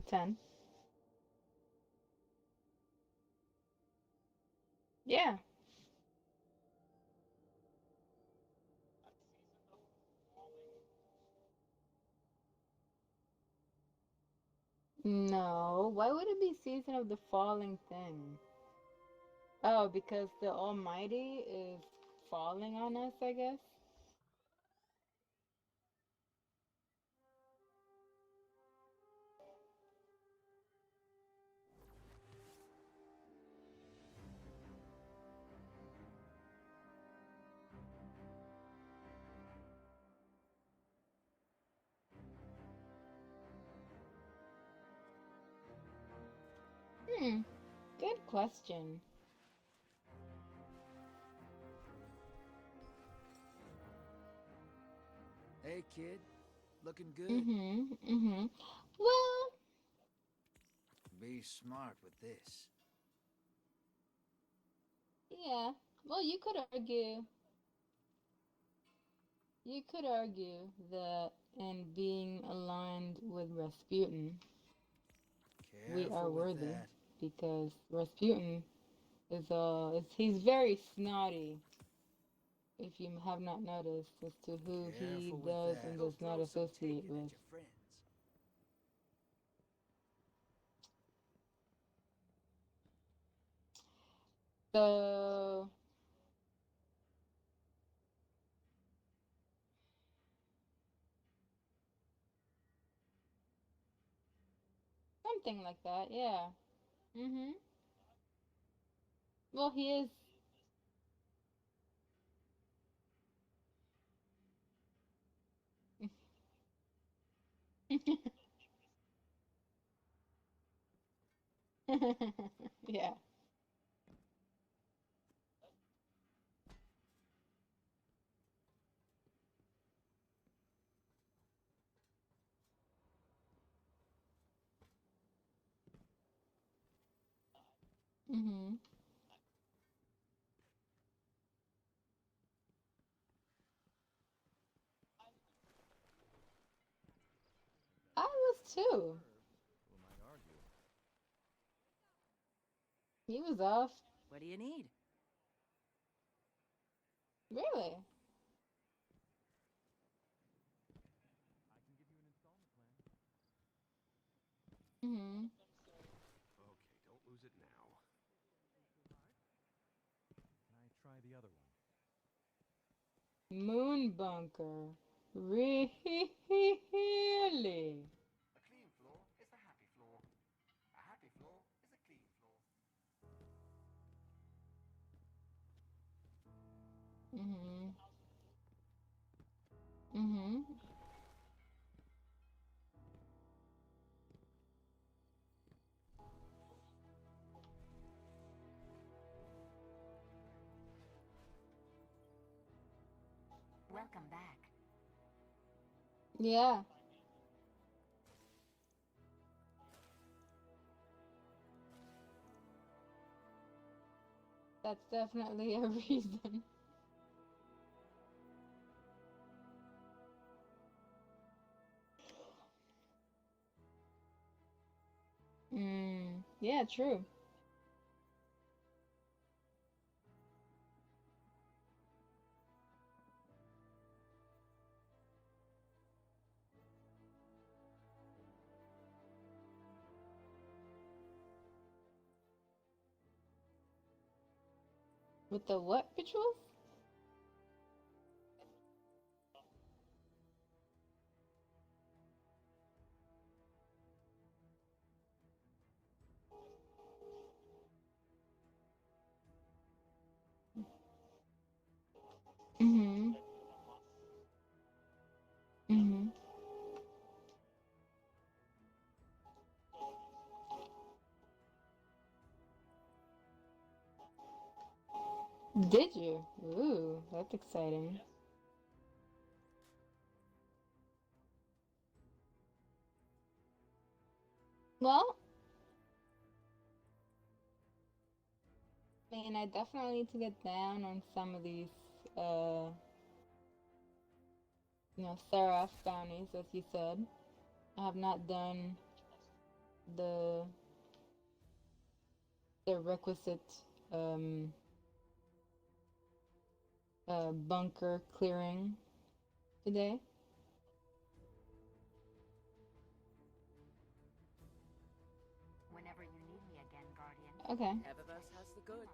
10. Yeah. No. Why would it be season of the falling thing? Oh, because the Almighty is falling on us, I guess. Hmm. Good question. Hey, kid. Looking good. Mm-hmm. Well, Be smart with this. yeah. Well, you could argue that in being aligned with Rasputin, we are Careful with worthy that. because Rasputin he's very snotty. If you have not noticed as to who he Careful with does and that. He'll does not throw some associate ticket at with. your friends. So, something like that, yeah. Mm-hmm. Well, he is. Yeah. Mm-hmm. I was too. Who might argue? He was off. What do you need? Really? I can give you an installment plan. Mm-hmm. Okay, don't lose it now. Can I try the other one? Moon bunker. Really? A clean floor is a happy floor. A happy floor is a clean floor. Mm-hmm. Mm-hmm. Welcome back. Yeah, that's definitely a reason. Yeah, true. With the what rituals? Mm-hmm. Mm-hmm. Did you? Ooh, that's exciting. Well, I mean, I definitely need to get down on some of these, uh, Seraph bounties, as you said. I have not done the requisite um bunker clearing today. Whenever you need me again, Guardian. Okay. Eververse has the goods.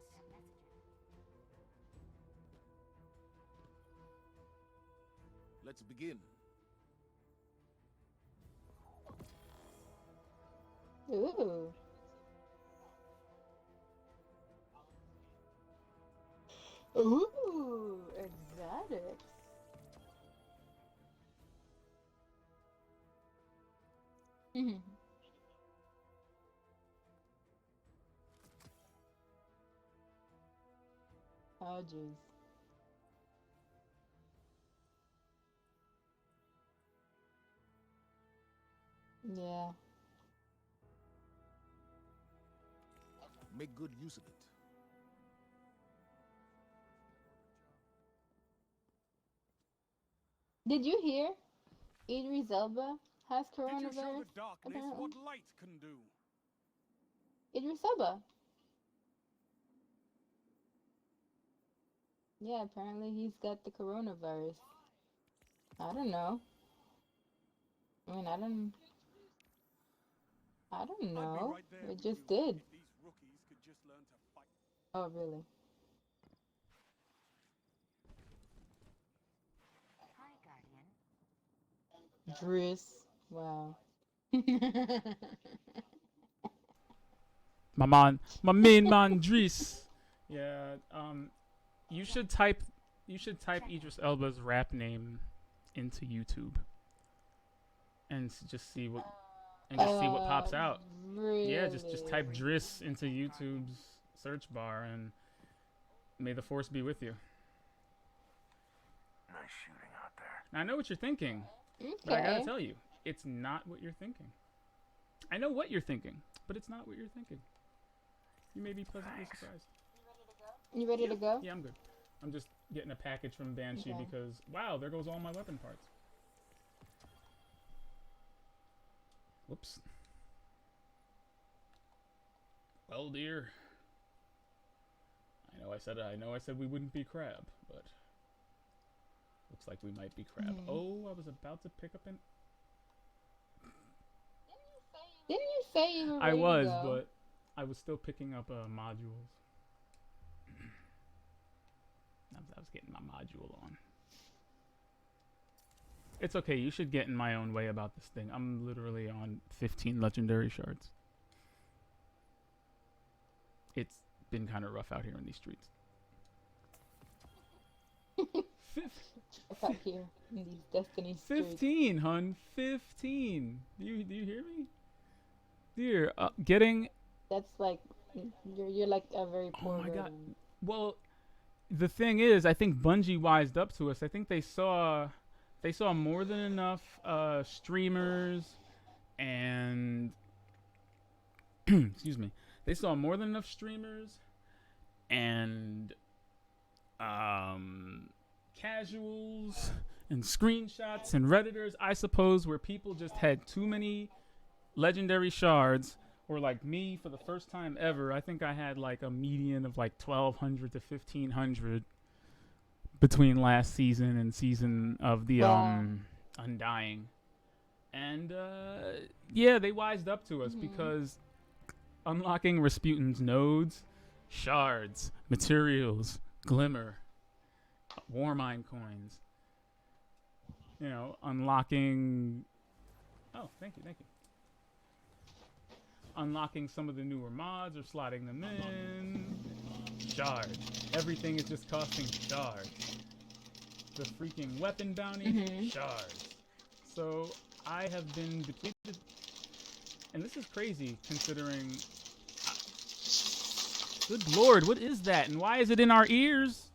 Let's begin. Ooh. Ooh, exotic. Mhm. Oh, jeez. Yeah. Make good use of it. Did you hear? Idris Elba has Did you show coronavirus, the darkness apparently. what light can do? Idris Elba. Yeah, apparently he's got the coronavirus. I don't know. I mean, I don't I'd be know. right there It with just you did. if these rookies could just learn to fight. Oh, really? Hi, Guardian. Driss. Wow. My main man Dries. Yeah, you should type Idris Elba's rap name into YouTube and just see what pops out. Really? Yeah, just type Driss into YouTube's search bar and may the force be with you. Nice shooting out there. Now, I know what you're thinking, Okay. but I gotta tell you, it's not what you're thinking. I know what you're thinking, but it's not what you're thinking. You may be pleasantly Thanks. surprised. You ready to go? Yeah, I'm good. I'm just getting a package from Banshee Okay. because, wow, there goes all my weapon parts. Whoops. Well, dear. I know I said we wouldn't be crab, but looks like we might be crab. Mhm. Oh, I was about to pick up an... Didn't you say you were I ready was, to go? but I was still picking up modules. I was getting my module on. It's okay. You should get in my own way about this thing. I'm literally on 15 legendary shards. It's been kind of rough out here in these streets. Out here in these Destiny streets. 15, hun. 15. Do you hear me? Dear, getting... That's like you're like a very poor Oh my god. version. Well, the thing is, I think Bungie wised up to us. I think they saw more than enough streamers and excuse me. They saw more than enough streamers and casuals and screenshots and redditors, I suppose, where people just had too many legendary shards. Or like me, for the first time ever, I think I had like a median of like 1,200 to 1,500 between last season and season of the Wow. Undying. And yeah, they wised up to us because unlocking Rasputin's nodes, shards, materials, glimmer, Warmind coins, you know, unlocking... Oh, thank you. Unlocking some of the newer mods or slotting them in. Shards. Everything is just costing shards. The freaking weapon bounty, shards. So I have been depleted. And this is crazy considering... Good lord, what is that? And why is it in our ears?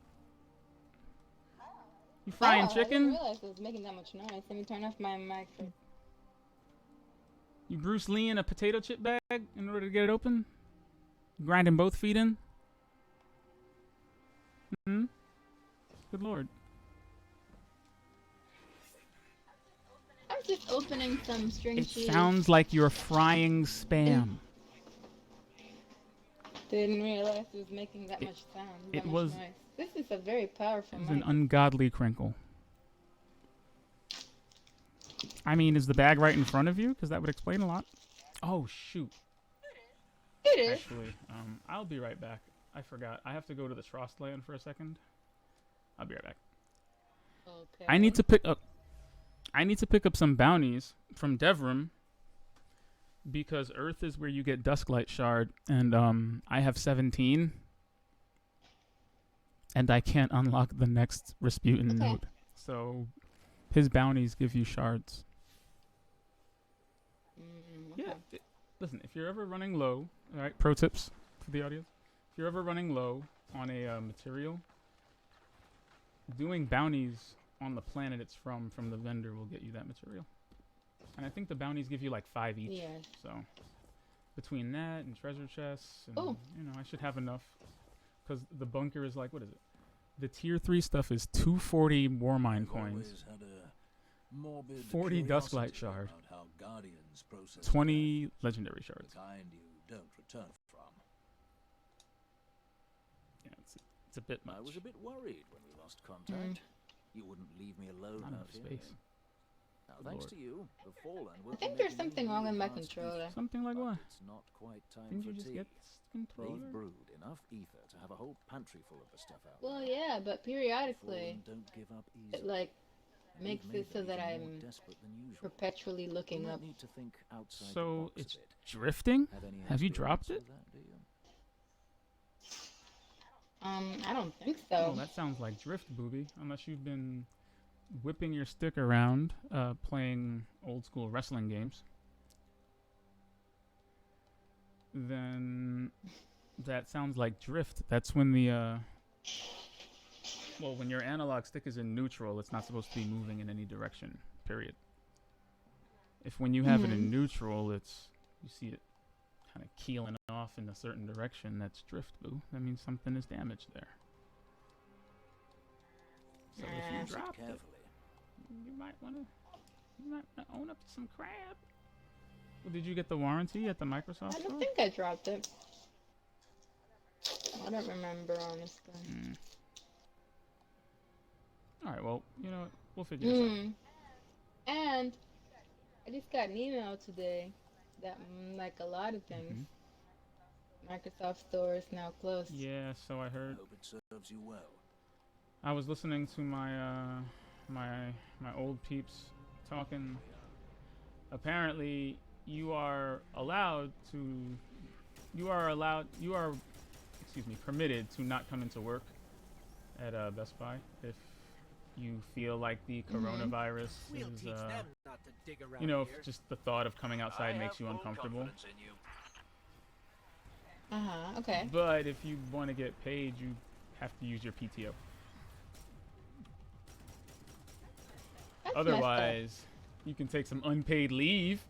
You frying I didn't chicken? realize it was making that much noise. Let me turn off my mic. You Bruce Lee in a potato chip bag in order to get it open? Grinding both feet in? Good lord. I'm was just opening some string It cheese. sounds like you're frying spam. Didn't realize it was making that much sound. it That much was- noise. This is a very powerful It was mic. an ungodly crinkle. I mean, is the bag right in front of you? Because that would explain a lot. Oh, shoot. It is. Actually, I'll be right back. I forgot. I have to go to the Trostland for a second. I'll be right back. Okay. I need to pick up some bounties from Devrim because Earth is where you get Dusklight Shard, and I have 17, and I can't unlock the next Rasputin Okay. node. So his bounties give you shards. Okay. Yeah. Listen, if you're ever running low, all right, pro tips for the audience. If you're ever running low on a material, doing bounties on the planet it's from the vendor will get you that material. And I think the bounties give you like 5 each. Yes. So between that and treasure chests, and, Oh. I should have enough. Because the bunker is like, what is it? The tier 3 stuff is 240 Warmine coins, Always had a morbid 40 Dusklight curiosity Shard, about how Guardians process 20 death, legendary the shards. kind you don't return from. Yeah, it's a bit much. I was a bit worried when we lost contact. You wouldn't leave me alone Not out enough here. space. Now, Good thanks Lord. to you, the Fallen will I think be there's making something me wrong with my advanced controller. pieces, Something like but what? It's not quite time Didn't for you just tea. get this controller? They've brewed enough ether to have a whole pantry full of the stuff out Well, there. yeah, but The periodically Fallen don't give up it easily. like and makes we've made it so them that even more I'm desperate than usual. perpetually You looking might up. need to think outside the So box a it's bit. drifting? Any Have you dropped experience it? with that, do you? I don't think Oh, so. that sounds like drift, booby. Unless you've been whipping your stick around, playing old school wrestling games. Then that sounds like drift. That's when the well, when your analog stick is in neutral, it's not supposed to be moving in any direction. Period. If when you have it in neutral, it's you see it kind of keeling off in a certain direction. That's drift, boo. That means something is damaged there. So if Yeah. you Use it dropped it, carefully. you might want to own up to some crab. Well, did you get the warranty at the Microsoft I store? don't think I dropped it. I don't remember, honestly. All right, well, you know what? We'll figure this out. And I just got an email today that, like a lot of things, Microsoft Store is now closed. Yeah, so I I heard. hope it serves you well. I was listening to my my old peeps talking. Apparently, you are permitted to not come into work at Best Buy if you feel like the coronavirus is, you know, if just the thought of coming outside makes you uncomfortable. Okay. But if you want to get paid, you have to use your PTO. That's messed up. Otherwise, you can take some unpaid leave.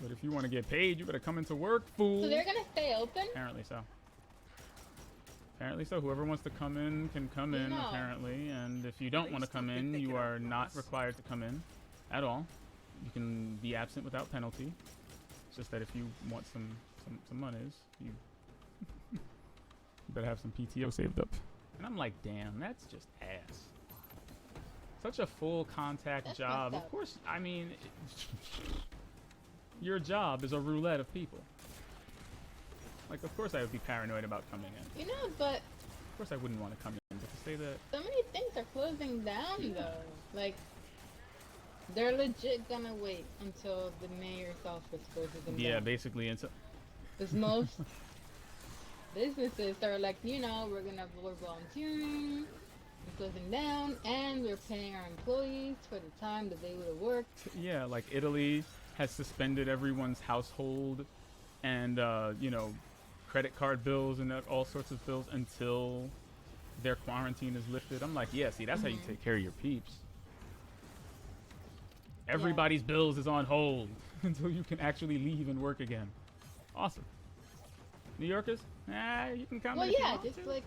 But if you want to get paid, you better come into work, fool. So they're gonna stay open? Apparently so. Apparently so. Whoever wants to come in can come in, No. apparently. And if you don't want to come in, you are not required to come in at all. You can be absent without penalty. It's just that if you want some monies, you better have some PTO saved up. And I'm like, damn, that's just ass. Such a full contact That's job. messed Of up. course, I mean, your job is a roulette of people. Like, of course I would be paranoid about coming in. You know, but Of course I wouldn't want to come in. But to say that, so many things are closing down, though. Like, they're legit gonna wait until the mayor's office closes them yeah, down. basically, and so, Because most businesses are like, we're volunteering, we're closing down, and we're paying our employees for the time that they would have worked. yeah, like Italy has suspended everyone's household and, credit card bills and all sorts of bills until their quarantine is lifted. I'm like, yeah, see, that's how you take care of your peeps. Everybody's bills is on hold until you can actually leave and work again. Awesome. New Yorkers, you can come Well, in if you yeah, want just to. like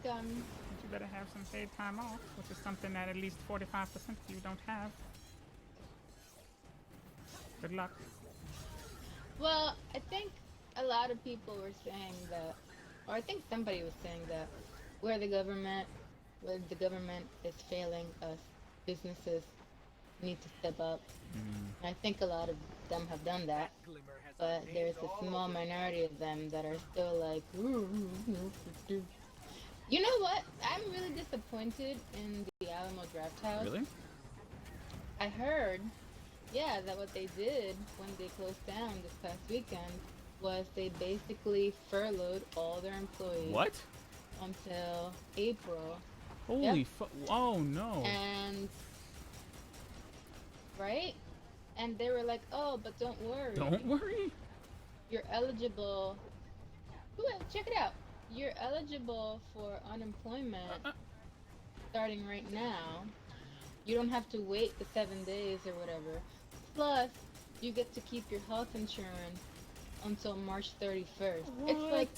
you better have some paid time off, which is something that at least 45% of you don't have. Good luck. Well, I think a lot of people were saying that, or I think somebody was saying that, where the government is failing us, businesses need to step up. And I think a lot of them have done that, but there's a small minority of them that are still like, ooh, you know what? I'm really disappointed in the Alamo Draft House. Really? I heard, yeah, that what they did when they closed down this past weekend was they basically furloughed all their employees. What? Until April. Holy oh no. And right? And they were like, "Oh, but don't worry. Don't worry. You're eligible. Ooh, check it out. You're eligible for unemployment starting right now. You don't have to wait the 7 days or whatever. Plus, you get to keep your health insurance until March 31st. What? It's like,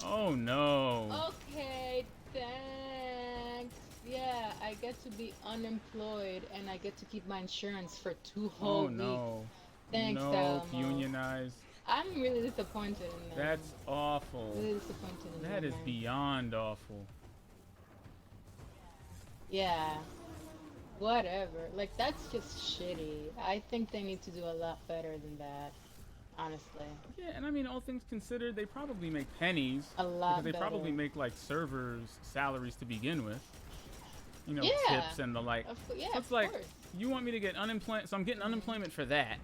Oh no. okay, thanks. Yeah, I get to be unemployed and I get to keep my insurance for 2 whole Oh weeks. no. Thanks, No, Alamo. unionize. I'm really disappointed in them. That's awful. Really disappointed in them. That is man. beyond awful. Yeah. Whatever. Like, that's just shitty. I think they need to do a lot better than that. Honestly. Yeah, and I mean, all things considered, they probably make pennies. A lot Because they better. probably make like servers' salaries to begin with. You know, Yeah. tips and the like. Yeah, So of it's like, course. you want me to get unemployment, so I'm getting unemployment for that.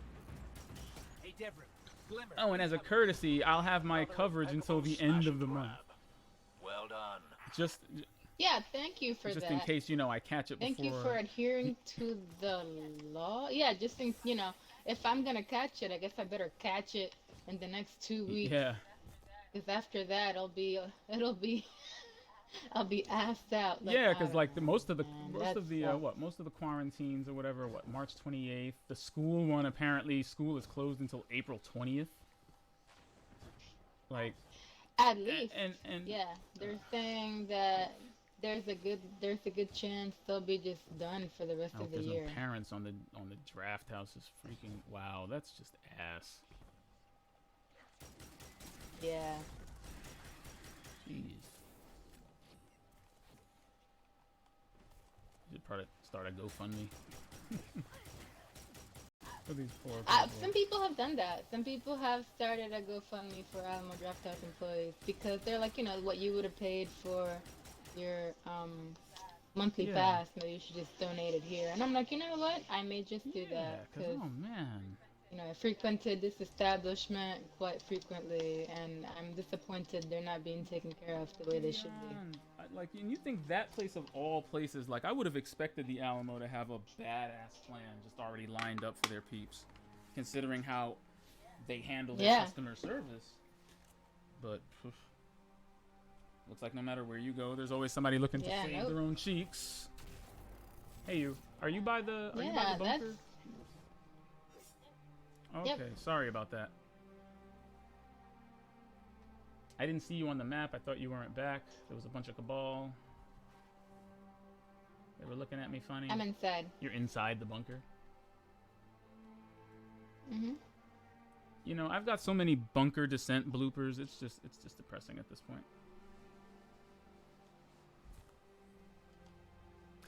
Hey, Deborah. Glimmer. Oh, and as a courtesy, I'll have my coverage until the end of the month. Well done. Just Yeah, thank you for just that. in case, you know, I catch it Thank before. you for adhering to the law. Yeah, just in, you know, if I'm gonna catch it, I guess I better catch it in the next 2 weeks. Yeah. Because after that, it'll be, I'll be assed out. Like, Yeah, I because don't like know, most of the man. most of the quarantines or whatever, March 28th. The school one, apparently school is closed until April 20th. Like, At least, and yeah, they're saying that there's a good chance they'll be just done for the rest I hope of the there's year. no parents on the draft house. Is freaking wow. That's just ass. Yeah. Jeez. You should probably start a GoFundMe. For these poor people. Some people have done that. Some people have started a GoFundMe for Alamo Draft House employees because they're like, you know, what you would have paid for your monthly Yeah. pass. No, you should just donate it here. And I'm like, you know what? I may just do Yeah, that because because oh man. you know I frequented this establishment quite frequently, and I'm disappointed they're not being taken care of the way they should be. Man, like, and you think that place of all places, like, I would have expected the Alamo to have a badass plan just already lined up for their peeps, considering how they handle their Yeah. customer service. But poof, looks like no matter where you go, there's always somebody looking Yeah, to save nope. their own cheeks. Hey, you. Are you by the? Are you by Yeah, the bunker? Okay, Yep. sorry about that. I didn't see you on the map. I thought you weren't back. There was a bunch of cabal. They were looking at me funny. I'm inside. You're inside the bunker. Mhm. You know, I've got so many bunker descent bloopers. It's just depressing at this point.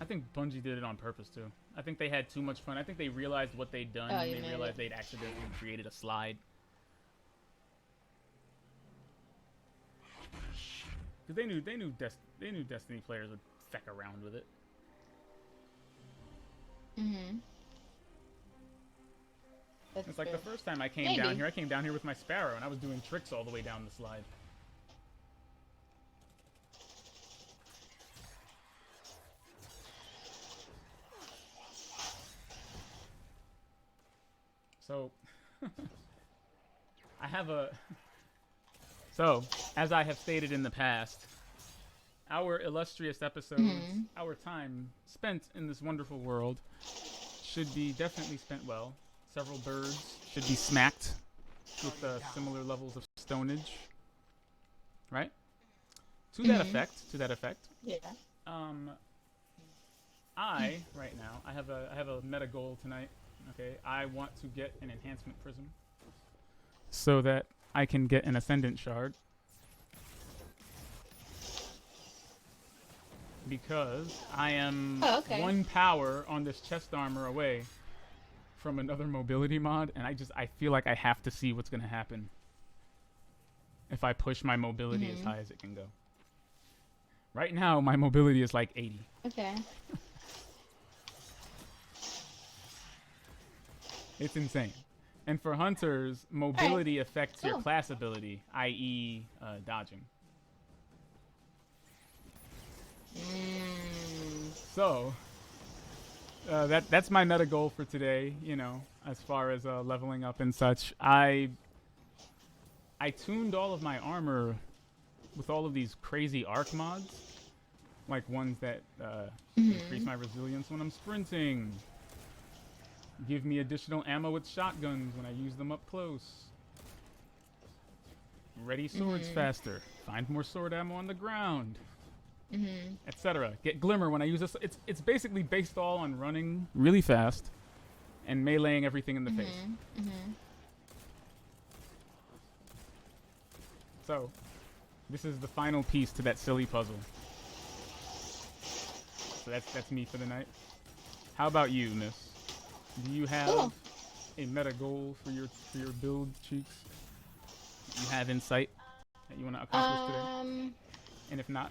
I think Bungie did it on purpose too. I think they had too much fun. I think they realized what they'd done, Oh, and you they made realized it. they'd accidentally created a slide. Because they knew Destiny players would feck around with it. Mhm. That's It's like true. the first time I came down Maybe. here. I came down here with my Sparrow, and I was doing tricks all the way down the slide. So, I have a... So, as I have stated in the past, our illustrious episodes, our time spent in this wonderful world, should be definitely spent well. Several birds should be smacked with similar levels of stonage. Right? To that effect. To that effect. Yeah. I right now I have a meta goal tonight. Okay, I want to get an enhancement prism so that I can get an ascendant shard. Because I am 1 power on this chest armor away from another mobility mod, and I feel like I have to see what's gonna happen if I push my mobility as high as it can go. Right now, my mobility is like 80. Okay. It's insane. And for hunters, mobility affects your class ability, i.e., dodging. So, that's my meta goal for today, you know, as far as leveling up and such. I tuned all of my armor with all of these crazy arc mods, like ones that increase my resilience when I'm sprinting, give me additional ammo with shotguns when I use them up close, ready swords faster, find more sword ammo on the ground, etc. Get glimmer when I use this. It's basically based all on running really fast and meleeing everything in the face. So, this is the final piece to that silly puzzle. So that's me for the night. How about you, Miss? Do you have a meta goal for your build, Cheeks? You have insight that you want to accomplish today? And if not,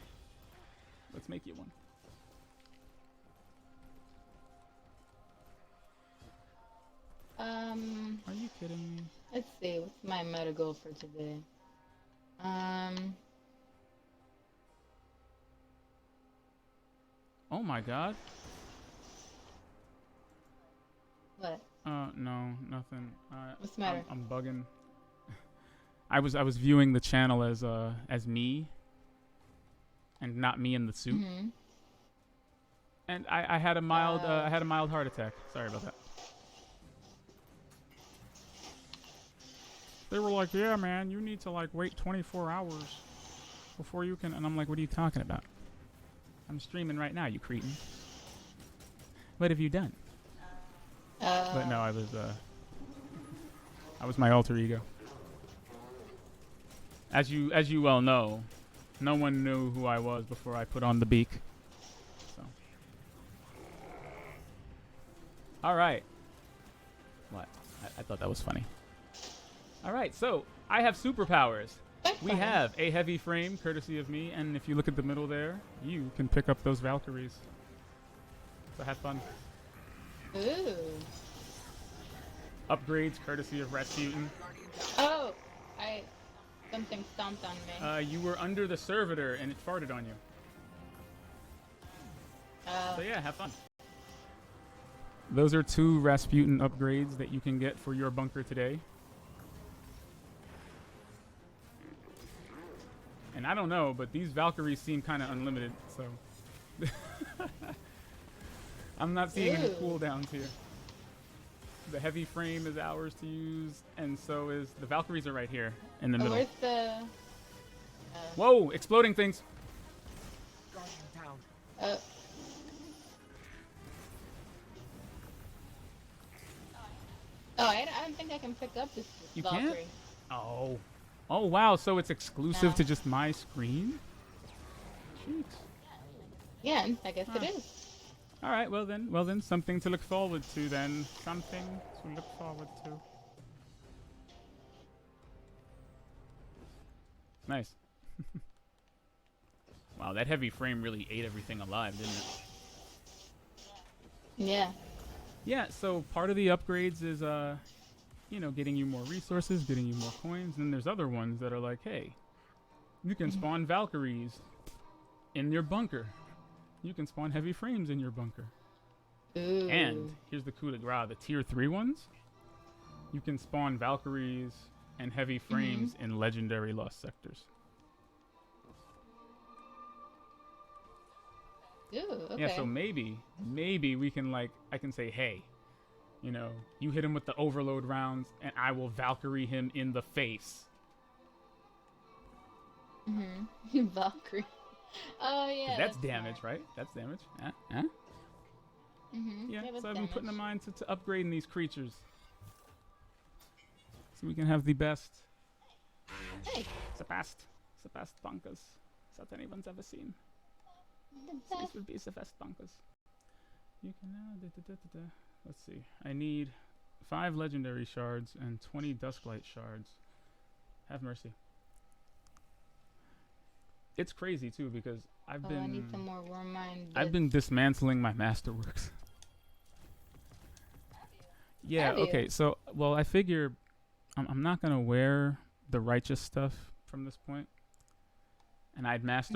let's make you one. Are you kidding me? Let's see. What's my meta goal for today? Oh my God. What? No, nothing. What's the matter? I'm bugging. I was viewing the channel as me, and not me in the suit. And I had a mild heart attack. Sorry about that. They were like, "Yeah, man, you need to like wait 24 hours before you can." And I'm like, "What are you talking about? I'm streaming right now, you cretin. What have you done?" But no, I was my alter ego. As you well know, no one knew who I was before I put on the beak. So. All right. What? I thought that was funny. All right, so I have superpowers. We have a heavy frame, courtesy of me, and if you look at the middle there, you can pick up those Valkyries. So have fun. Ooh. Upgrades, courtesy of Rasputin. Oh, something stomped on me. You were under the servitor and it farted on you. So yeah, have fun. Those are 2 Rasputin upgrades that you can get for your bunker today. And I don't know, but these Valkyries seem kind of unlimited, so... I'm not seeing any cooldowns here. The heavy frame is ours to use, and so is... The Valkyries are right here, in the middle. Where's the... Whoa! Exploding things! Oh, I don't think I can pick up this You Valkyrie. can't? Oh. Oh, wow, so it's exclusive to just my screen? Jeez. Yeah, I guess it is. All right, well then, something to look forward to then. Something to look forward to. Nice. Wow, that heavy frame really ate everything alive, didn't it? Yeah. Yeah, so part of the upgrades is, you know, getting you more resources, getting you more coins. And then there's other ones that are like, hey, you can spawn Valkyries in your bunker. You can spawn heavy frames in your bunker. Ooh. And here's the coup de grace, the tier 3 ones. You can spawn Valkyries and heavy frames in legendary lost sectors. Ooh, okay. Yeah, so maybe we can I can say, hey, you know, you hit him with the overload rounds and I will Valkyrie him in the face. Mm-hmm. Valkyrie. Oh 'Cause yeah. that's damage, right? That's damage. Yeah. Mm-hmm. Yeah. that's So I've been putting damage. in mind to upgrading these creatures, so we can have the best. Hey, The best bunkers that anyone's ever seen. the These best. would be the best bunkers. You can now. Let's see. I need 5 legendary shards and 20 dusklight shards. Have mercy. It's crazy too because I've Oh, I need some more worm mine. I've been dismantling my masterworks. Yeah. Have you? Okay. So well, I figure I'm not gonna wear the righteous stuff from this point, and I'd master